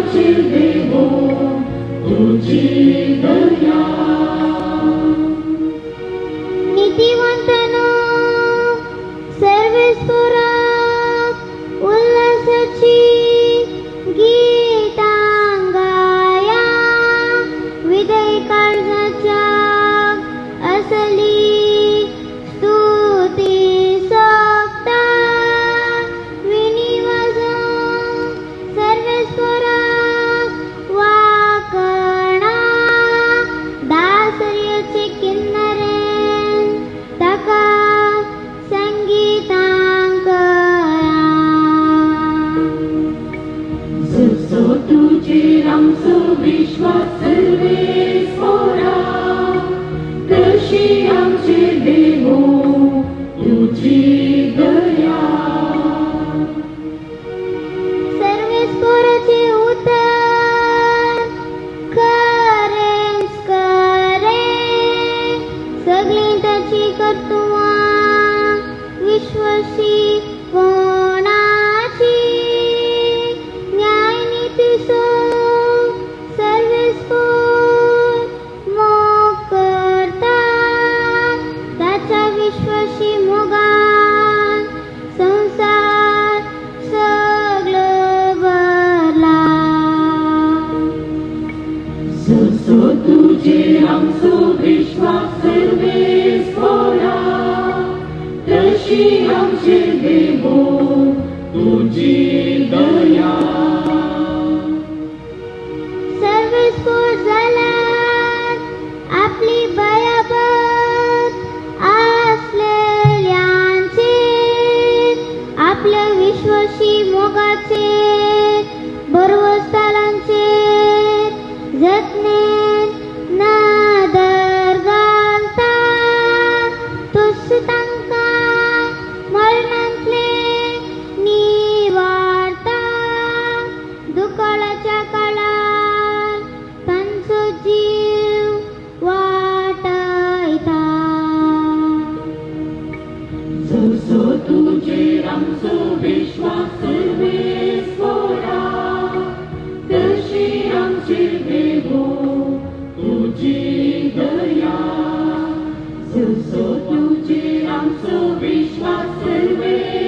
आमचे देवो तुझी दया. नीतिवंतनो सर्वेश्वरा उल्हासाची गीतांगाया विदय काळजाच्या असली स्तुती सोपता विनिवाजो सर्वेश्वरा वाकणा दासर्याचे किन्नरेन ताका संगीतांकया. जसो तुजेर आमचो विश्वास सर्वेस्परा तशी आमचे देवो तुझी दया. सर्वेस्पराचे उतर खरेंच करे सगळी त्याची कर्तुवां विश्वासी कोणाची न्यायनीती सो सर्वेस्पर मोग करता त्याच्या विश्वासी मोगान संसार सगळं भरला. जसो तुजेर आमचो विश्वास सर्वेस्परा तशी आमचे देवो तुझी दया. सर्वेस्पर जाल्यार आपली भयाबत आसलेल्यांचेर आपल्या विश्वासी मोगाचेर बरवस्तालांचेर जतनेन नदर घालता तुस तांकां मरणांतले निवारता. दुकाळाच्या काळार तांचो जीव वाटयता. जसो तुजेर आमचो विश्वास सर्वेस्परा तशी आमचे देवो तुझी दया. जसो तुजेर आमचो विश्वास सर्वेस्परा